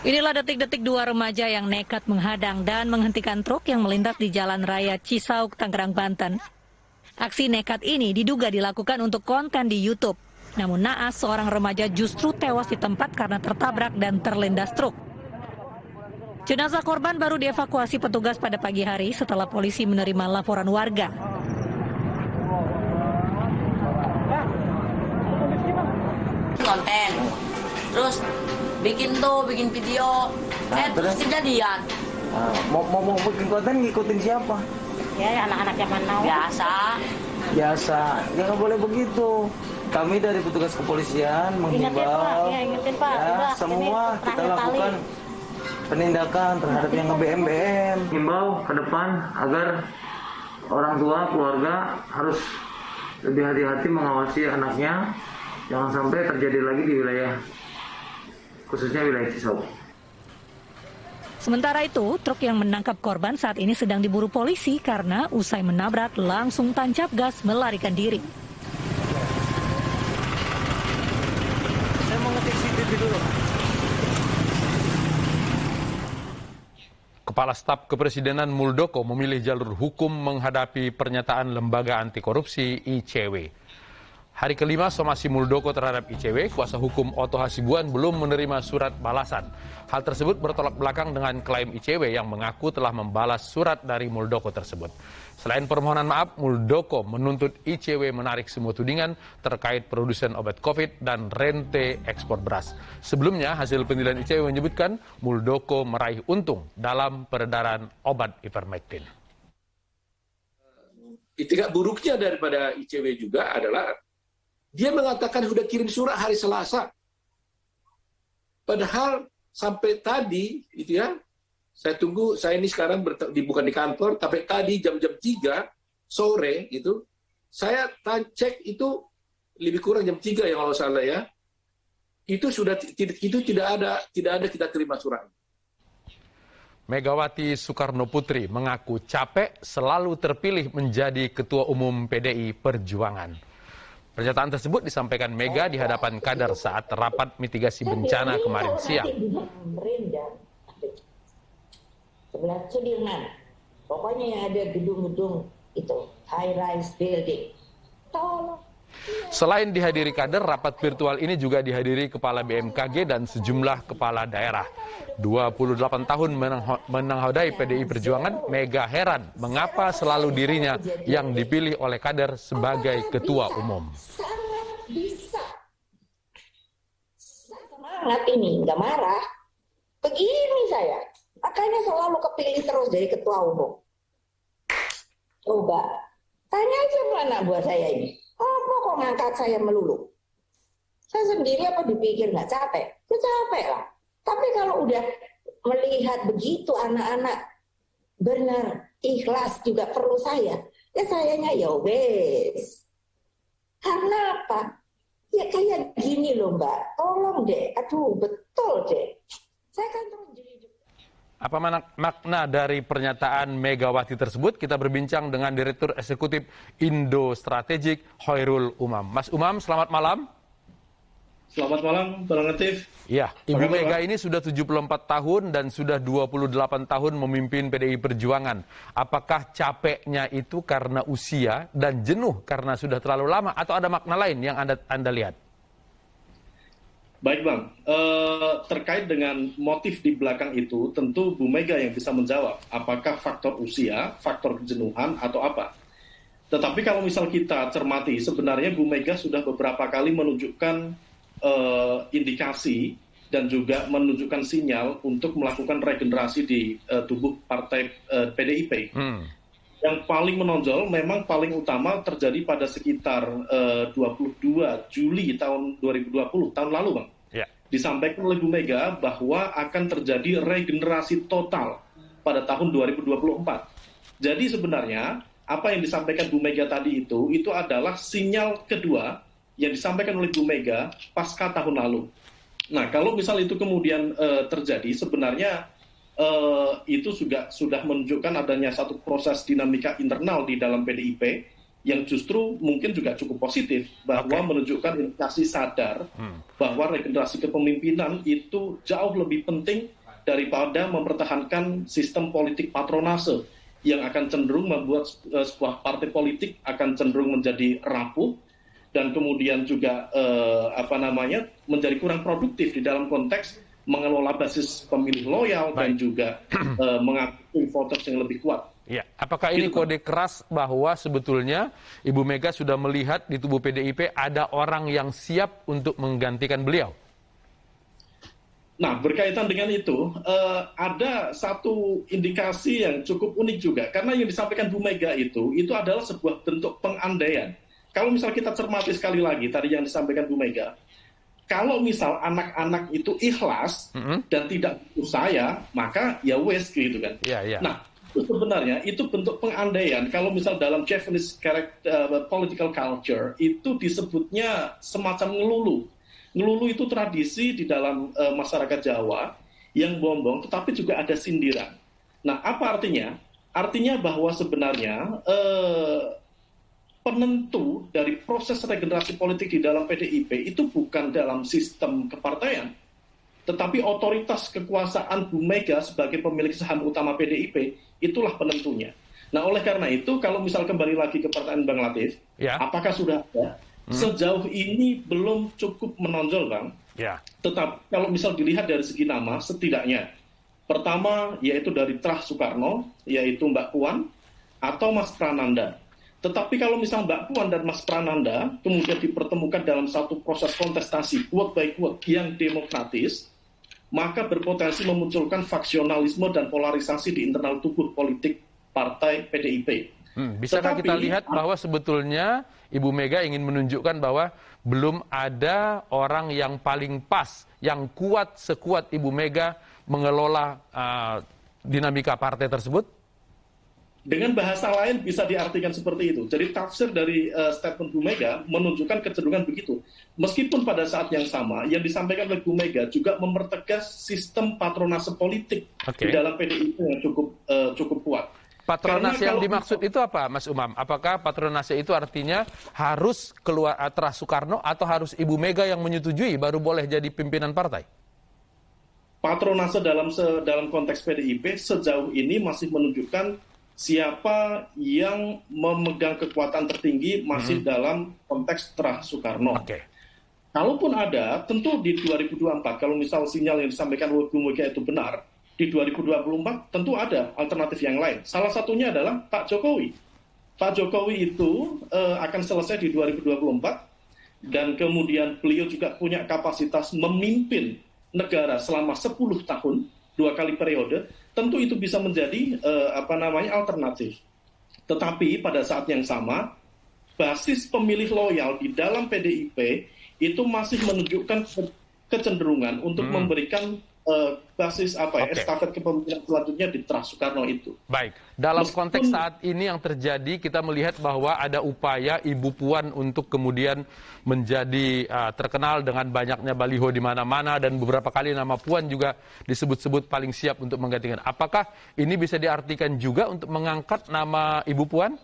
Inilah detik-detik dua remaja yang nekat menghadang dan menghentikan truk yang melintas di Jalan Raya Cisauk, Tangerang, Banten. Aksi nekat ini diduga dilakukan untuk konten di YouTube. Namun naas, seorang remaja justru tewas di tempat karena tertabrak dan terlindas truk. Jenazah korban baru dievakuasi petugas pada pagi hari setelah polisi menerima laporan warga. Konten, terus bikin video, terus kejadian. Mau bikin konten ngikutin siapa? Ya anak-anak zaman now. Biasa, ya nggak boleh begitu. Kami dari petugas kepolisian menghimbau semua kita lakukan penindakan terhadap yang nge-BM. Himbau ke depan agar orang tua keluarga harus lebih hati-hati mengawasi anaknya, jangan sampai terjadi lagi di wilayah khususnya wilayah Cisauk. Sementara itu, truk yang menangkap korban saat ini sedang diburu polisi karena usai menabrak langsung tancap gas melarikan diri. Saya mau ngetik CCTV dulu. Kepala Staf Kepresidenan Muldoko memilih jalur hukum menghadapi pernyataan Lembaga Anti Korupsi ICW. Hari kelima somasi Muldoko terhadap ICW, kuasa hukum Otto Hasibuan belum menerima surat balasan. Hal tersebut bertolak belakang dengan klaim ICW yang mengaku telah membalas surat dari Muldoko tersebut. Selain permohonan maaf, Muldoko menuntut ICW menarik semua tudingan terkait produsen obat COVID dan rente ekspor beras. Sebelumnya, hasil penilaian ICW menyebutkan Muldoko meraih untung dalam peredaran obat ivermectin. Itikat buruknya daripada ICW juga adalah dia mengatakan sudah kirim surat hari Selasa. Padahal sampai tadi, itu ya, saya ini sekarang bukan di kantor, tapi tadi jam-jam 3 sore itu, saya cek itu lebih kurang jam 3 ya kalau salah ya, itu tidak ada kita terima surat. Megawati Soekarno Putri mengaku capek selalu terpilih menjadi Ketua Umum PDI Perjuangan. Pernyataan tersebut disampaikan Mega di hadapan kader saat rapat mitigasi bencana kemarin siang. Sebelah Sudirman, pokoknya yang ada gedung-gedung itu, high-rise building. Tolong. Selain dihadiri kader, rapat virtual ini juga dihadiri Kepala BMKG dan sejumlah kepala daerah. 28 tahun menanghodai PDI Perjuangan, Mega heran mengapa selalu dirinya yang dipilih oleh kader sebagai ketua umum. Bisa. Semangat ini, nggak marah. Begini saya, makanya selalu kepilih terus jadi ketua umum. Coba, tanya aja mana buat saya ini. Apa kok ngangkat saya melulu? Saya sendiri apa dipikir nggak capek? Ya capek lah. Tapi kalau udah melihat begitu anak-anak benar ikhlas juga perlu saya, ya sayanya ya wes. Karena apa? Ya kayak gini loh Mbak, tolong deh, aduh betul deh. Saya kan terus jujur. Apa makna dari pernyataan Megawati tersebut? Kita berbincang dengan Direktur Eksekutif Indo Strategik, Hoirul Umam. Mas Umam, selamat malam. Selamat malam, Bang Latif. Ya, Ibu Mega ini sudah 74 tahun dan sudah 28 tahun memimpin PDI Perjuangan. Apakah capeknya itu karena usia dan jenuh karena sudah terlalu lama atau ada makna lain yang Anda lihat? Baik Bang, terkait dengan motif di belakang itu, tentu Bu Mega yang bisa menjawab apakah faktor usia, faktor kejenuhan, atau apa. Tetapi kalau misal kita cermati, sebenarnya Bu Mega sudah beberapa kali menunjukkan indikasi dan juga menunjukkan sinyal untuk melakukan regenerasi di tubuh partai PDIP. Yang paling menonjol, memang paling utama terjadi pada sekitar 22 Juli tahun 2020, tahun lalu Bang. Yeah. Disampaikan oleh Bu Mega bahwa akan terjadi regenerasi total pada tahun 2024. Jadi sebenarnya, apa yang disampaikan Bu Mega tadi itu adalah sinyal kedua yang disampaikan oleh Bu Mega pasca tahun lalu. Nah, kalau misal itu kemudian terjadi, sebenarnya itu juga sudah menunjukkan adanya satu proses dinamika internal di dalam PDIP yang justru mungkin juga cukup positif, bahwa menunjukkan indikasi sadar bahwa regenerasi kepemimpinan itu jauh lebih penting daripada mempertahankan sistem politik patronase yang akan cenderung membuat sebuah partai politik akan cenderung menjadi rapuh dan kemudian juga menjadi kurang produktif di dalam konteks mengelola basis pemilih loyal dan juga mengaku voters yang lebih kuat. Ya, apakah ini kode keras bahwa sebetulnya Ibu Mega sudah melihat di tubuh PDIP ada orang yang siap untuk menggantikan beliau? Nah, berkaitan dengan itu, ada satu indikasi yang cukup unik juga. Karena yang disampaikan Bu Mega itu adalah sebuah bentuk pengandaian. Kalau misal kita cermati sekali lagi tadi yang disampaikan Bu Mega, kalau misal anak-anak itu ikhlas dan tidak butuh saya, maka ya wes gitu kan. Nah, itu sebenarnya itu bentuk pengandaian. Kalau misal dalam Japanese political culture, itu disebutnya semacam ngelulu. Ngelulu itu tradisi di dalam masyarakat Jawa yang bombong, tetapi juga ada sindiran. Nah, apa artinya? Artinya bahwa sebenarnya penentu dari proses regenerasi politik di dalam PDIP itu bukan dalam sistem kepartaian, tetapi otoritas kekuasaan Bu Mega sebagai pemilik saham utama PDIP, itulah penentunya. Nah, oleh karena itu, kalau misal kembali lagi ke pertanyaan Bang Latif, apakah sudah ada? Sejauh ini belum cukup menonjol, Bang. Tetapi kalau misal dilihat dari segi nama, setidaknya pertama yaitu dari Trah Soekarno, yaitu Mbak Puan atau Mas Prananda. Tetapi kalau misal Mbak Puan dan Mas Prananda kemudian dipertemukan dalam satu proses kontestasi quote by quote yang demokratis, maka berpotensi memunculkan faksionalisme dan polarisasi di internal tubuh politik partai PDIP. Bisakah kita lihat bahwa sebetulnya Ibu Mega ingin menunjukkan bahwa belum ada orang yang paling pas, yang kuat sekuat Ibu Mega mengelola dinamika partai tersebut? Dengan bahasa lain bisa diartikan seperti itu. Jadi tafsir dari statement Bu Mega menunjukkan kecenderungan begitu. Meskipun pada saat yang sama, yang disampaikan oleh Bu Mega juga mempertegas sistem patronase politik di dalam PDIP yang cukup kuat. Patronase yang dimaksud itu apa, Mas Umam? Apakah patronase itu artinya harus keluar Trah Soekarno atau harus Ibu Mega yang menyetujui baru boleh jadi pimpinan partai? Patronase dalam konteks PDIP sejauh ini masih menunjukkan siapa yang memegang kekuatan tertinggi masih dalam konteks Trah Soekarno. Kalaupun ada, tentu di 2024, kalau misal sinyal yang disampaikan oleh Bu Mega itu benar, di 2024 tentu ada alternatif yang lain. Salah satunya adalah Pak Jokowi. Pak Jokowi itu akan selesai di 2024 dan kemudian beliau juga punya kapasitas memimpin negara selama 10 tahun, 2 kali periode, tentu itu bisa menjadi alternatif. Tetapi pada saat yang sama, basis pemilih loyal di dalam PDIP itu masih menunjukkan kecenderungan untuk memberikan basis estafet kepemimpinan selanjutnya di Trah Soekarno itu. Baik, dalam konteks saat ini yang terjadi, kita melihat bahwa ada upaya Ibu Puan untuk kemudian menjadi terkenal dengan banyaknya baliho di mana-mana dan beberapa kali nama Puan juga disebut-sebut paling siap untuk menggantikan. Apakah ini bisa diartikan juga untuk mengangkat nama Ibu Puan?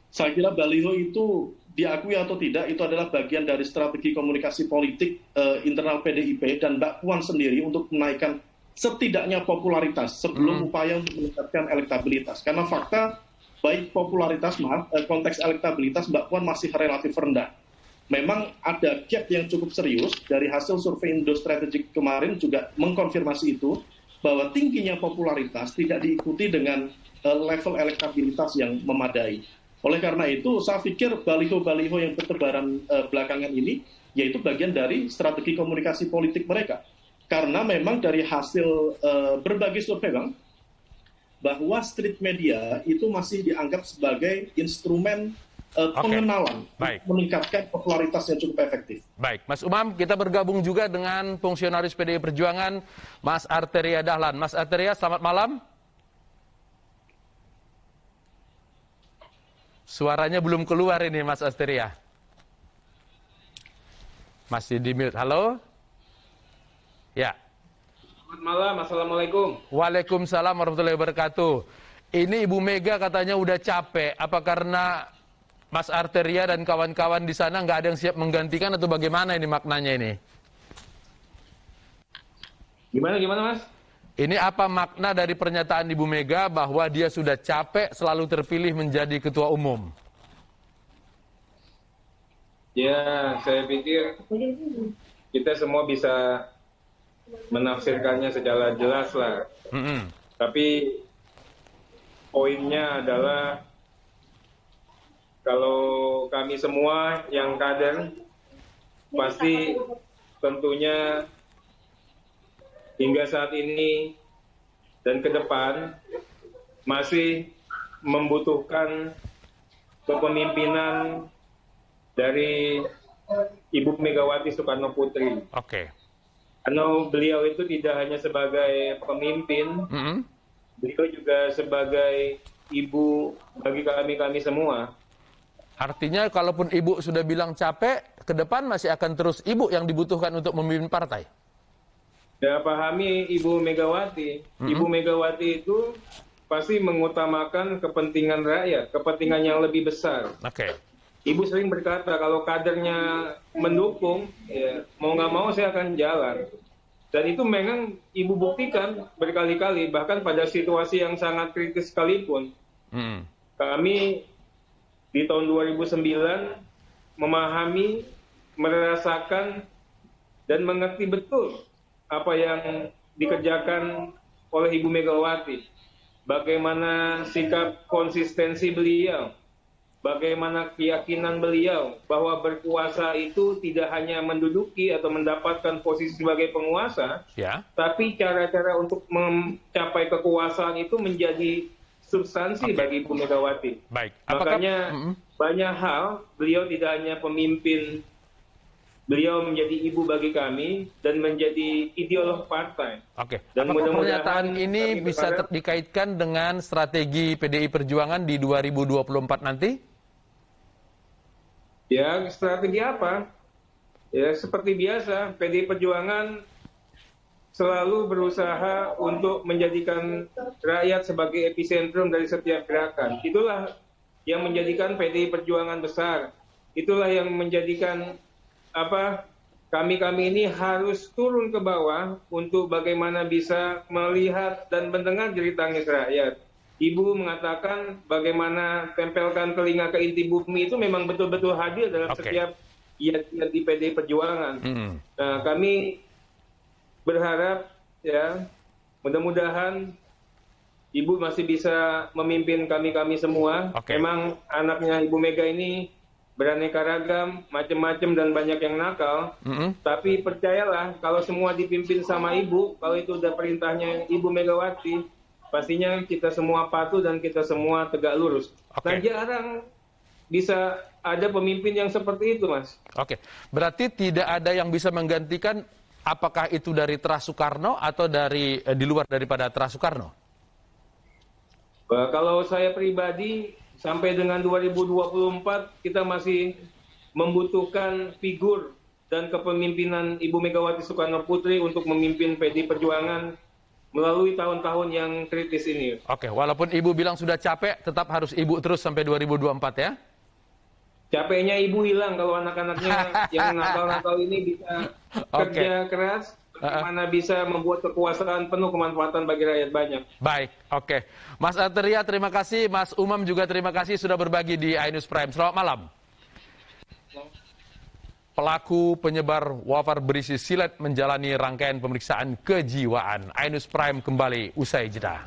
Saya kira baliho itu diakui atau tidak, itu adalah bagian dari strategi komunikasi politik internal PDIP dan Mbak Puan sendiri untuk menaikkan setidaknya popularitas sebelum upaya untuk meningkatkan elektabilitas. Karena fakta, baik popularitas, konteks elektabilitas Mbak Puan masih relatif rendah. Memang ada gap yang cukup serius, dari hasil survei Indo Strategik kemarin juga mengkonfirmasi itu, bahwa tingginya popularitas tidak diikuti dengan level elektabilitas yang memadai. Oleh karena itu, saya pikir baliho-baliho yang bertebaran belakangan ini, yaitu bagian dari strategi komunikasi politik mereka. Karena memang dari hasil berbagai survei, Bang, bahwa street media itu masih dianggap sebagai instrumen pengenalan, meningkatkan popularitas yang cukup efektif. Baik, Mas Umam, kita bergabung juga dengan fungsionaris PDI Perjuangan, Mas Arteria Dahlan. Mas Arteria, selamat malam. Suaranya belum keluar ini, Mas Arteria. Masih di mute. Halo? Ya. Selamat malam, Assalamualaikum. Waalaikumsalam warahmatullahi wabarakatuh. Ini Ibu Mega katanya udah capek. Apa karena Mas Arteria dan kawan-kawan di sana nggak ada yang siap menggantikan atau bagaimana ini maknanya ini? Gimana Mas? Ini apa makna dari pernyataan Ibu Mega bahwa dia sudah capek selalu terpilih menjadi ketua umum? Ya, saya pikir kita semua bisa menafsirkannya secara jelas lah. Tapi poinnya adalah kalau kami semua yang kader pasti tentunya hingga saat ini dan ke depan masih membutuhkan kepemimpinan dari Ibu Megawati Soekarno Putri. Oke. Karena beliau itu tidak hanya sebagai pemimpin, beliau juga sebagai ibu bagi kami semua. Artinya kalaupun Ibu sudah bilang capek, ke depan masih akan terus Ibu yang dibutuhkan untuk memimpin partai? Ya, pahami Ibu Megawati. Ibu Megawati itu pasti mengutamakan kepentingan rakyat, kepentingan yang lebih besar. Oke. Ibu sering berkata kalau kadernya mendukung, ya mau nggak mau saya akan jalan. Dan itu memang Ibu buktikan berkali-kali, bahkan pada situasi yang sangat kritis sekalipun. Kami di tahun 2009 memahami, merasakan, dan mengerti betul apa yang dikerjakan oleh Ibu Megawati. Bagaimana sikap konsistensi beliau, bagaimana keyakinan beliau bahwa berkuasa itu tidak hanya menduduki atau mendapatkan posisi sebagai penguasa, tapi cara-cara untuk mencapai kekuasaan itu menjadi substansi bagi Ibu Megawati. Baik. Makanya banyak hal beliau tidak hanya pemimpin, beliau menjadi ibu bagi kami dan menjadi ideolog partai. Oke. Dan apakah mudah-mudahan pernyataan ini bisa dikaitkan dengan strategi PDI Perjuangan di 2024 nanti? Ya, strategi apa? Ya, seperti biasa, PDI Perjuangan selalu berusaha untuk menjadikan rakyat sebagai epicentrum dari setiap gerakan. Itulah yang menjadikan PDI Perjuangan besar. Itulah yang menjadikan kami ini harus turun ke bawah untuk bagaimana bisa melihat dan mendengar jeri tangis rakyat. Ibu mengatakan bagaimana tempelkan telinga ke inti bumi itu memang betul-betul hadir dalam setiap iat-iat di PDI Perjuangan. Nah, kami berharap ya mudah-mudahan Ibu masih bisa memimpin kami semua. Memang anaknya Ibu Mega ini beraneka ragam, macam-macam dan banyak yang nakal. Tapi percayalah, kalau semua dipimpin sama Ibu, kalau itu udah perintahnya Ibu Megawati, pastinya kita semua patuh dan kita semua tegak lurus. Nah, jarang bisa ada pemimpin yang seperti itu, Mas. Oke, berarti tidak ada yang bisa menggantikan, apakah itu dari Teras Soekarno atau dari di luar daripada Teras Soekarno? Kalau saya pribadi, sampai dengan 2024 kita masih membutuhkan figur dan kepemimpinan Ibu Megawati Soekarno Putri untuk memimpin PDI Perjuangan melalui tahun-tahun yang kritis ini. Oke, walaupun Ibu bilang sudah capek, tetap harus Ibu terus sampai 2024 ya? Capeknya Ibu hilang kalau anak-anaknya yang nakal-nakal ini bisa kerja keras, bagaimana bisa membuat kekuasaan penuh kemanfaatan bagi rakyat banyak. Baik, oke. Mas Arteria, terima kasih. Mas Umam juga terima kasih sudah berbagi di iNews Prime. Selamat malam. Pelaku penyebar wafer berisi silet menjalani rangkaian pemeriksaan kejiwaan. iNews Prime kembali usai jeda.